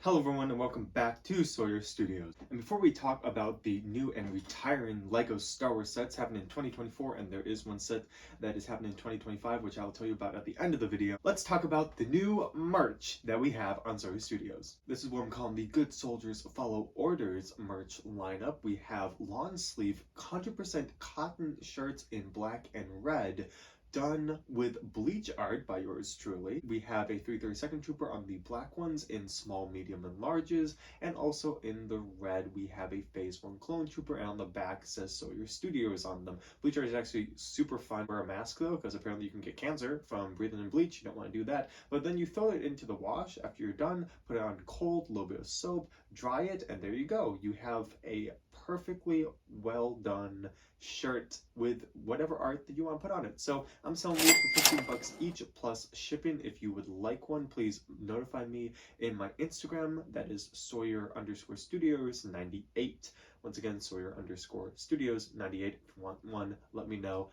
Hello everyone and welcome back to Sawyer Studios. And before we talk about the new and retiring LEGO Star Wars sets happening in 2024, and there is one set that is happening in 2025, which I'll tell you about at the end of the video, let's talk about the new merch that we have on Sawyer Studios. This is what I'm calling the Good Soldiers Follow Orders merch lineup. We have lawn sleeve 100% cotton shirts in black and red, done with bleach art by yours truly. We have a 332nd Trooper on the black ones in small, medium, and larges, and also in the red we have a Phase 1 Clone Trooper, and on the back says Sawyer Studios on them. Bleach art is actually super fun. Wear a mask though, because apparently you can get cancer from breathing in bleach. You don't want to do that. But then you throw it into the wash after you're done, put it on cold, a little bit of soap, dry it, and there you go. You have a perfectly well done shirt with whatever art that you want to put on it. So I'm selling these for 15 bucks each plus shipping. If you would like one, please notify me in my Instagram. That is Sawyer_Studios98. Once again, Sawyer_Studios98. If you want one, let me know.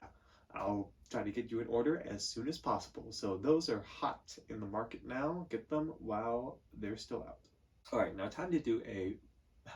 I'll try to get you an order as soon as possible. So those are hot in the market now. Get them while they're still out. All right, now time to do a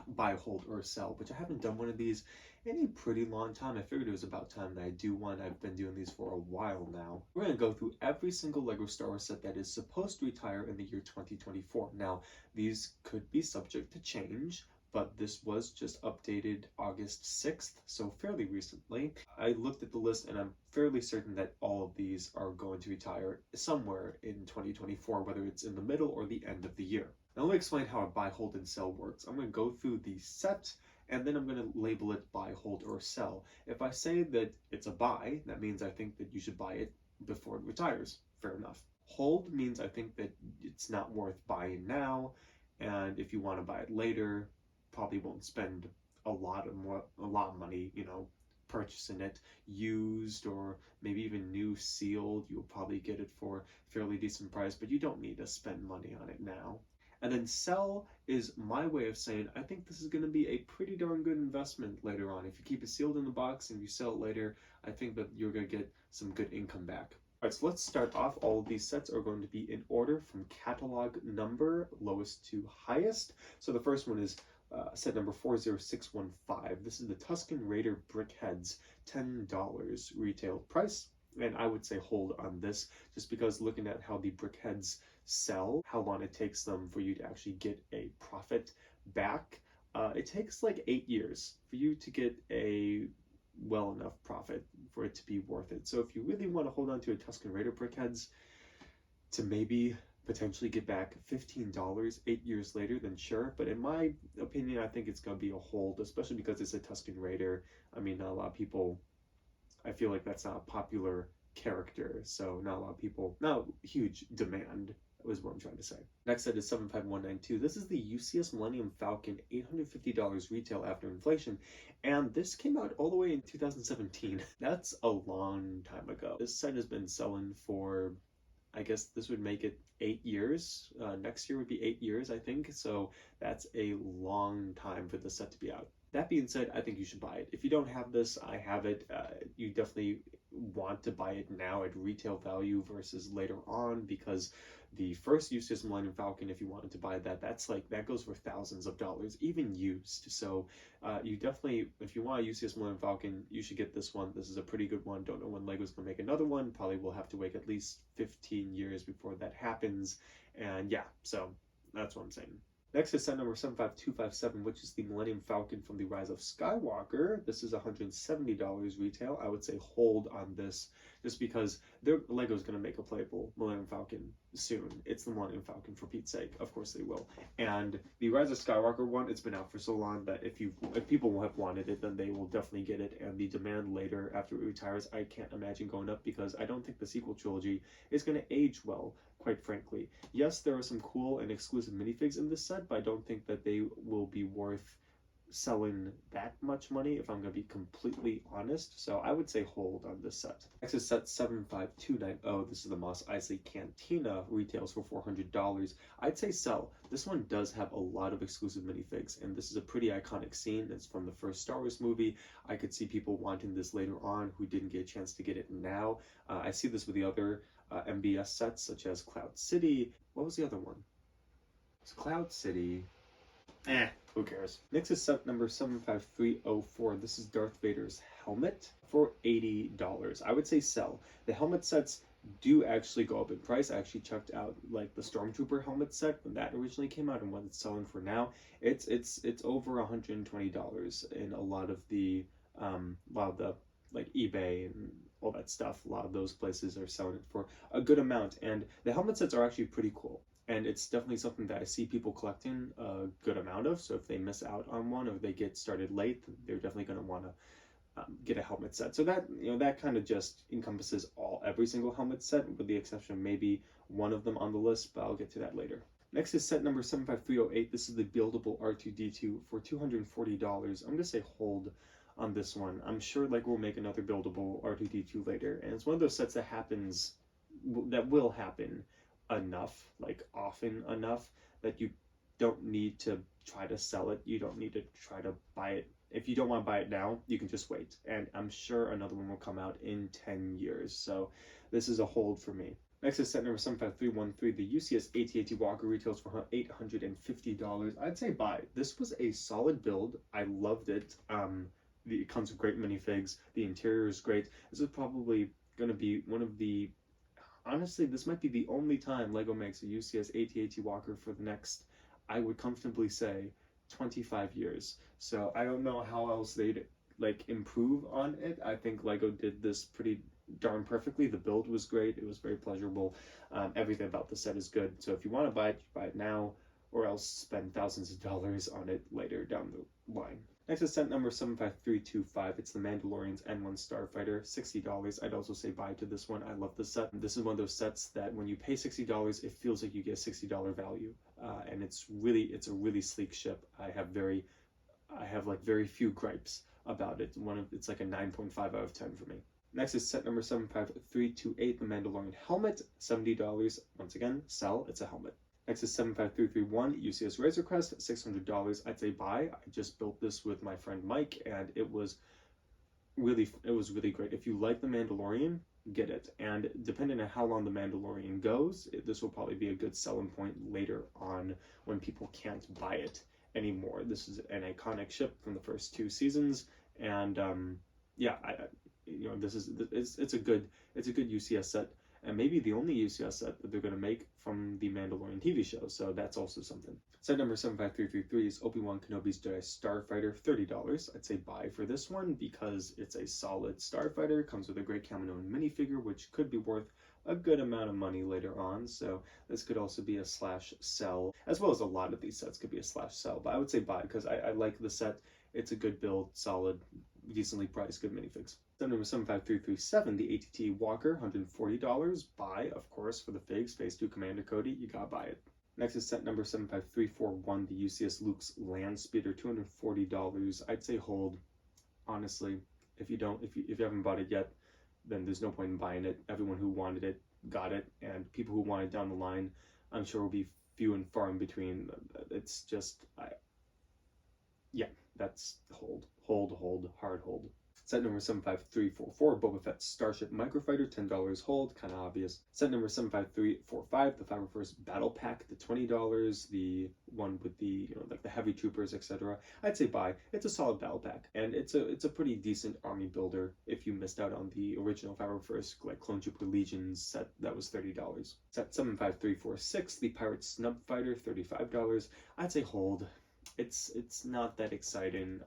buy, hold, or sell, which I haven't done one of these in a pretty long time. I figured it was about time that I do one. I've been doing these for a while now. We're going to go through every single LEGO Star Wars set that is supposed to retire in the year 2024. Now, these could be subject to change, but this was just updated August 6th, so fairly recently. I looked at the list and I'm fairly certain that all of these are going to retire somewhere in 2024, whether it's in the middle or the end of the year. Now let me explain how a buy, hold, and sell works. I'm going to go through the set and then I'm going to label it buy, hold, or sell. If I say that it's a buy, that means I think that you should buy it before it retires. Fair enough. Hold means I think that it's not worth buying now, and if you want to buy it later, probably won't spend a lot of money, purchasing it used or maybe even new sealed. You'll probably get it for a fairly decent price, but you don't need to spend money on it now. And then sell is my way of saying I think this is going to be a pretty darn good investment later on. If you keep it sealed in the box and you sell it later, I think that you're going to get some good income back. All right, so let's start off. All of these sets are going to be in order from catalog number, lowest to highest. So the first one is set number 40615. This is the Tusken Raider Brickheads, $10 retail price. And I would say hold on this, just because looking at how the brickheads sell, how long it takes them for you to actually get a profit back, it takes like 8 years for you to get a well enough profit for it to be worth it. So if you really want to hold on to a Tusken Raider brickheads to maybe potentially get back $15 8 years later, then sure. But in my opinion, I think it's going to be a hold, especially because it's a Tusken Raider. I mean, not a lot of people, I feel like that's not a popular character, so not a lot of people, not huge demand was what I'm trying to say. Next set is 75192. This is the UCS Millennium Falcon, $850 retail after inflation, and this came out all the way in 2017. That's a long time ago. This set has been selling for, I guess this would make it 8 years. Next year would be 8 years, I think, so that's a long time for the set to be out. That being said, I think you should buy it. If you don't have this, I have it. You definitely want to buy it now at retail value versus later on, because the first UCS Millennium Falcon, if you wanted to buy that, that goes for thousands of dollars, even used. So you definitely, if you want a UCS Millennium Falcon, you should get this one. This is a pretty good one. Don't know when LEGO's gonna make another one. Probably will have to wait at least 15 years before that happens. And yeah, so that's what I'm saying. Next is set number 75257, which is the Millennium Falcon from the Rise of Skywalker. This is $170 retail. I would say hold on this, just because LEGO's going to make a playable Millennium Falcon soon. It's the Millennium Falcon, for Pete's sake. Of course they will. And the Rise of Skywalker one, it's been out for so long that if people have wanted it, then they will definitely get it. And the demand later, after it retires, I can't imagine going up, because I don't think the sequel trilogy is going to age well, quite frankly. Yes, there are some cool and exclusive minifigs in this set, but I don't think that they will be worth selling that much money, if I'm going to be completely honest. So I would say hold on this set. Next is set 75290. This is the Mos Eisley Cantina, retails for $400. I'd say sell. This one does have a lot of exclusive minifigs, and this is a pretty iconic scene. It's from the first Star Wars movie. I could see people wanting this later on who didn't get a chance to get it now. I see this with the other MBS sets, such as Cloud City. What was the other one? So Cloud City, who cares? Next is set number 75304. This is Darth Vader's helmet for $80. I would say sell. The helmet sets do actually go up in price. I actually checked out like the Stormtrooper helmet set when that originally came out and what it's selling for now. It's over $120 in a lot of the like eBay and all that stuff. A lot of those places are selling it for a good amount, and the helmet sets are actually pretty cool. And it's definitely something that I see people collecting a good amount of. So if they miss out on one or they get started late, they're definitely going to want to get a helmet set. So that that kind of just encompasses every single helmet set, with the exception of maybe one of them on the list, but I'll get to that later. Next is set number 75308. This is the buildable R2-D2 for $240. I'm going to say hold on this one. I'm sure like we'll make another buildable R2-D2 later, and it's one of those sets that will happen enough, like often enough, that you don't need to try to sell it. You don't need to try to buy it. If you don't want to buy it now, you can just wait, and I'm sure another one will come out in 10 years. So this is a hold for me. Next is set number 75313. The UCS AT-AT Walker retails for $850. I'd say buy. This was a solid build. I loved it. It comes with great minifigs. The interior is great. This is probably going to be one of the, honestly, this might be the only time LEGO makes a UCS AT-AT Walker for the next, I would comfortably say, 25 years. So I don't know how else they'd like improve on it. I think LEGO did this pretty darn perfectly. The build was great. It was very pleasurable. Everything about the set is good. So if you want to buy it, you buy it now, or else spend thousands of dollars on it later down the line. Next is set number 75325. It's the Mandalorian's N1 Starfighter, $60. I'd also say buy to this one. I love this set. This is one of those sets that when you pay $60, it feels like you get a $60 value, and it's a really sleek ship. I have very few gripes about it. It's like a 9.5 out of 10 for me. Next is set number 75328. The Mandalorian helmet, $70. Once again, sell. It's a helmet. Next is 75331, UCS Razor Crest, $600. I'd say buy. I just built this with my friend Mike, and it was really great. If you like The Mandalorian, get it. And depending on how long The Mandalorian goes, this will probably be a good selling point later on when people can't buy it anymore. This is an iconic ship from the first 2 seasons, and it's a good UCS set. And maybe the only UCS set that they're going to make from the Mandalorian TV show, so that's also something. Set number 75333 is Obi-Wan Kenobi's Jedi Starfighter, $30. I'd say buy for this one because it's a solid Starfighter, comes with a great Kaminoan minifigure, which could be worth a good amount of money later on, so this could also be a slash sell, as well as a lot of these sets could be a slash sell, but I would say buy because I like the set. It's a good build, solid, decently priced, good minifigs. Set number 75337, the AT-AT Walker, $140. Buy, of course, for the figs. Phase 2 Commander Cody, you gotta buy it. Next is set number 75341, the UCS Luke's Land Speeder, $240. I'd say hold. Honestly, if you haven't bought it yet, then there's no point in buying it. Everyone who wanted it got it, and people who want it down the line, I'm sure will be few and far in between. It's just, that's hold, hard hold. Set number 75344, Boba Fett's Starship Microfighter, $10 hold, kind of obvious. Set number 75345, the Fabriverse Battle Pack, the $20, the one with the like the heavy troopers, etc. I'd say buy. It's a solid battle pack, and it's a pretty decent army builder if you missed out on the original Fabriverse like Clone Trooper Legions set that was $30. Set 75346, the Pirate Snub Fighter, $35. I'd say hold. It's not that exciting.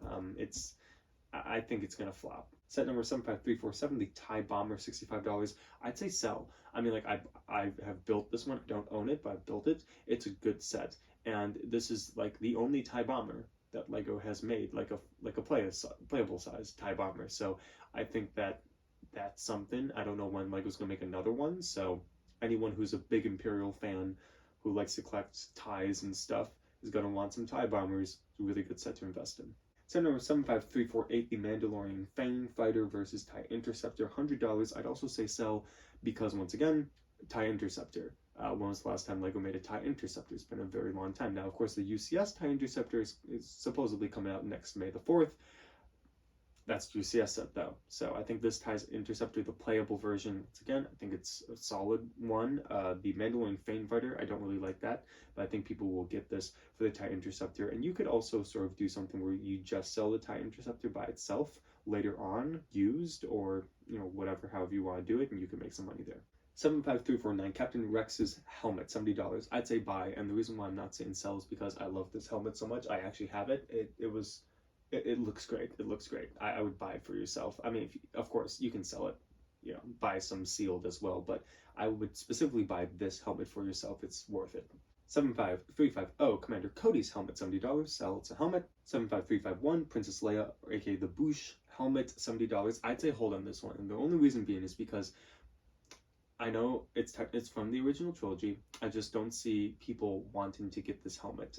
I think it's gonna flop. Set number 75347, the TIE Bomber, $65. I'd say sell. I mean, like I have built this one. I don't own it, but I've built it. It's a good set, and this is like the only TIE Bomber that LEGO has made, like a playable size TIE Bomber. So I think that's something. I don't know when LEGO's gonna make another one. So anyone who's a big Imperial fan who likes to collect TIEs and stuff is gonna want some TIE Bombers. It's a really good set to invest in. Set number 75348, the Mandalorian Fang Fighter versus TIE Interceptor, $100. I'd also say sell because, once again, TIE Interceptor. When was the last time LEGO made a TIE Interceptor? It's been a very long time. Now, of course, the UCS TIE Interceptor is supposedly coming out next May the 4th. That's UCS set though. So I think this TIE Interceptor, the playable version, once again, I think it's a solid one. The Mandalorian Fane Fighter, I don't really like that, but I think people will get this for the TIE Interceptor. And you could also sort of do something where you just sell the TIE Interceptor by itself later on, used, or whatever, however you want to do it, and you can make some money there. 75349, Captain Rex's helmet, $70. I'd say buy, and the reason why I'm not saying sell is because I love this helmet so much. I actually have it. It looks great. It looks great. I would buy it for yourself. I mean, of course, you can sell it, buy some sealed as well, but I would specifically buy this helmet for yourself. It's worth it. 75350, Commander Cody's helmet, $70. Sell, it's a helmet. 75351, Princess Leia, aka the Bouche helmet, $70. I'd say hold on this one. And the only reason being is because I know it's from the original trilogy. I just don't see people wanting to get this helmet.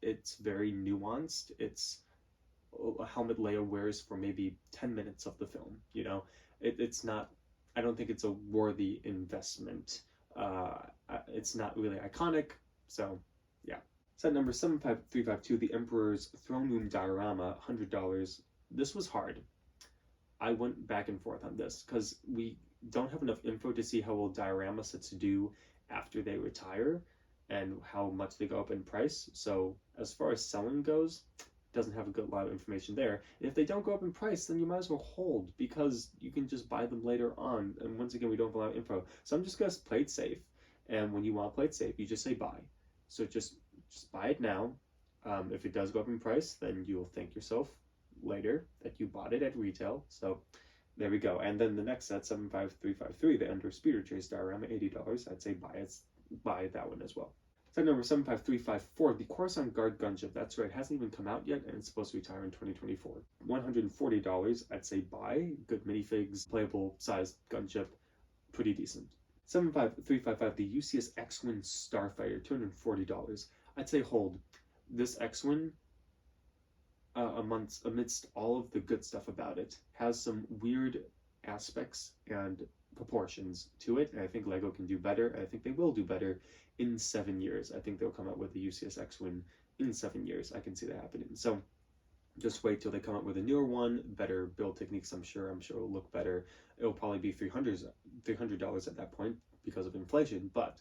It's very nuanced. It's a helmet Leia wears for maybe 10 minutes of the film. It's not, I don't think it's a worthy investment. It's not really iconic, so yeah. Set number 75352, the Emperor's Throne Room Diorama, $100. This was hard. I went back and forth on this because we don't have enough info to see how well diorama sets do after they retire and how much they go up in price. So as far as selling goes, doesn't have a good lot of information there. And if they don't go up in price, then you might as well hold, because you can just buy them later on. And once again, we don't have a lot of info. So I'm just going to play it safe. And when you want to play it safe, you just say buy. So just buy it now. If it does go up in price, then you'll thank yourself later that you bought it at retail. So there we go. And then the next set, 75353, the Endor Speeder Chase diorama, $80. I'd say buy that one as well. Set number 75354, the Coruscant Guard gunship. That's right, it hasn't even come out yet, and it's supposed to retire in 2024. $140, I'd say buy. Good minifigs, playable size gunship, pretty decent. 75355, the UCS X-Wing Starfighter, $240. I'd say hold. This X-Wing, amidst all of the good stuff about it, has some weird aspects and proportions to it, and I think LEGO can do better, and I think they will do better in 7 years. I think they'll come out with the UCS X-Wing in 7 years. I can see that happening. So just wait till they come out with a newer one, better build techniques. I'm sure it'll look better. It'll probably be $300 at that point because of inflation, but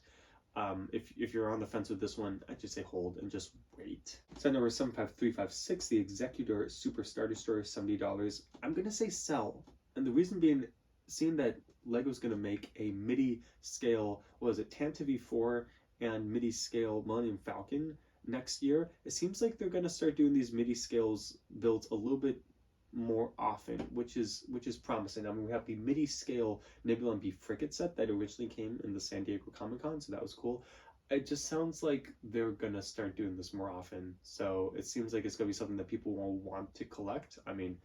if you're on the fence with this one, I'd just say hold and just wait. Set number 75356, the Executor Super Star Destroyer, $70. I'm gonna say sell, and the reason being, seeing that LEGO's gonna make a MIDI scale, Tantive 4 and MIDI scale Millennium Falcon next year. It seems like they're gonna start doing these MIDI scales builds a little bit more often, which is promising. I mean, we have the MIDI scale Nebulon B frigate set that originally came in the San Diego Comic-Con, so that was cool. It just sounds like they're gonna start doing this more often, so it seems like it's gonna be something that people will want to collect. I mean,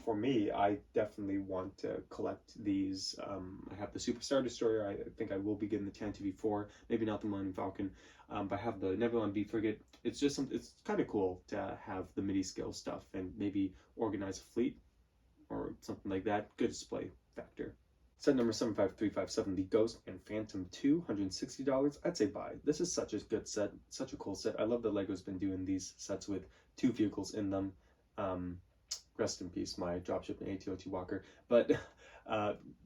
for me, I definitely want to collect these. I have the Super Star Destroyer. I think I will be getting the Tantive 4, maybe not the Millennium Falcon, but I have the Nebulon B frigate. It's just it's kind of cool to have the MIDI scale stuff and maybe organize a fleet or something like that. Good display factor. Set number 75357, the Ghost and Phantom 2, $160. I'd say buy. This is such a good set, such a cool set. I love that LEGO's been doing these sets with 2 vehicles in them. Rest in peace, my dropship and ATOT Walker. But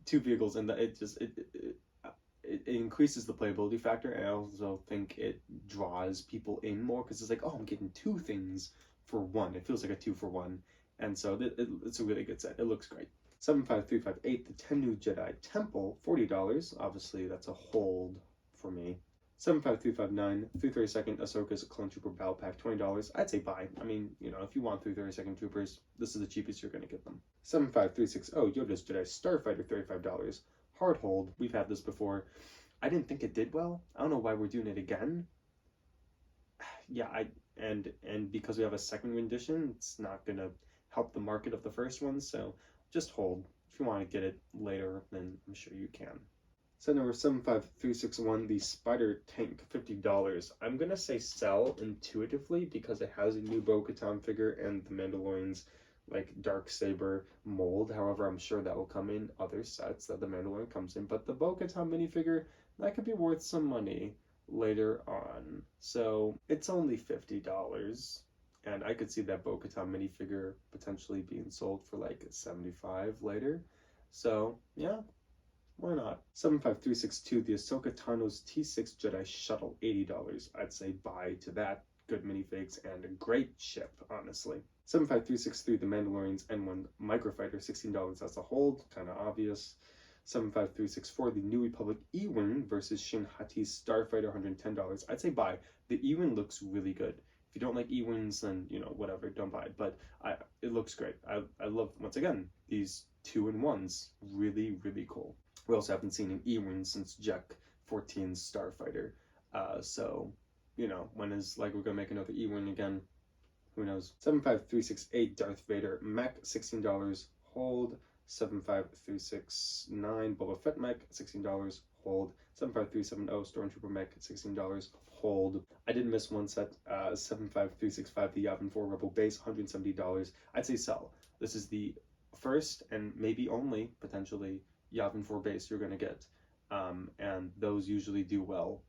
2 vehicles, and it increases the playability factor, and I also think it draws people in more because it's like, oh, I'm getting 2 things for 1. It feels like a 2 for 1, and so it's a really good set. It looks great. 75358, the Tennu Jedi Temple, $40. Obviously, that's a hold for me. 75359, 332nd Ahsoka's Clone Trooper Battle Pack, $20. I'd say buy. I mean, if you want 332nd Troopers, this is the cheapest you're going to get them. 75360, Yoda's Jedi Starfighter, $35. Hard hold. We've had this before. I didn't think it did well. I don't know why we're doing it again. Yeah, and because we have a second rendition, it's not going to help the market of the first one, so just hold. If you want to get it later, then I'm sure you can. Set number 75361, the Spider Tank, $50. I'm going to say sell intuitively because it has a new Bo-Katan figure and the Mandalorian's Darksaber mold. However, I'm sure that will come in other sets that the Mandalorian comes in. But the Bo-Katan minifigure, that could be worth some money later on. So it's only $50. And I could see that Bo-Katan minifigure potentially being sold for like 75 later. So yeah, why not? 75362, the Ahsoka Tano's T6 Jedi Shuttle, $80. I'd say buy to that. Good minifigs and a great ship, honestly. 75363, the Mandalorian's N1 Microfighter, $16. That's a hold, kind of obvious. 75364, the New Republic Ewin versus Shin Hati's Starfighter, $110. I'd say buy. The Ewin looks really good. If you don't like Ewins, then, you know, whatever, don't buy it. But it looks great. I love, once again, these 2-in-1s. Really, really cool. We also haven't seen an Ewin since Jack 14's Starfighter. So, you know, when is like we're gonna make another Ewin again? Who knows? 75368 Darth Vader mech, $16. Hold. 75369 Boba Fett mech, $16. Hold. 75370 Stormtrooper mech, $16. Hold. I did miss one set. 75365 the Yavin 4 Rebel base, $170. I'd say sell. This is the first and maybe only potentially Yavin 4 base you're gonna get, and those usually do well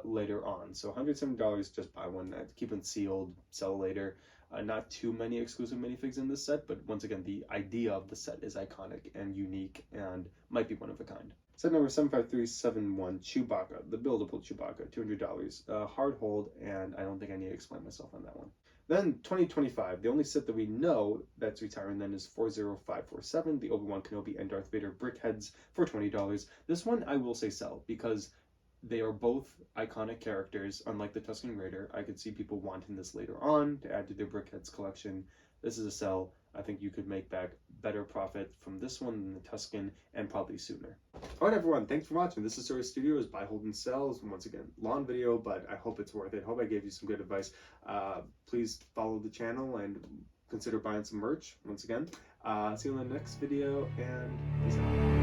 later on. So $170, just buy one, keep it sealed, sell later. Not too many exclusive minifigs in this set, but once again, the idea of the set is iconic and unique and might be one of a kind. Set number 75371, Chewbacca, the buildable Chewbacca, $200. Hard hold, and I don't think I need to explain myself on that one. Then 2025, the only set that we know that's retiring then is 40547, the Obi-Wan Kenobi and Darth Vader brickheads for $20. This one I will say sell, because they are both iconic characters. Unlike the Tusken Raider, I could see people wanting this later on to add to their brickheads collection. This is a sell. I think you could make back better profit from this one than the Tusken, and probably sooner. Alright everyone, thanks for watching. This is Sora Studios, buy, hold, and sell. Once again, long video, but I hope it's worth it. Hope I gave you some good advice. Please follow the channel and consider buying some merch, once again. See you in the next video, and peace out.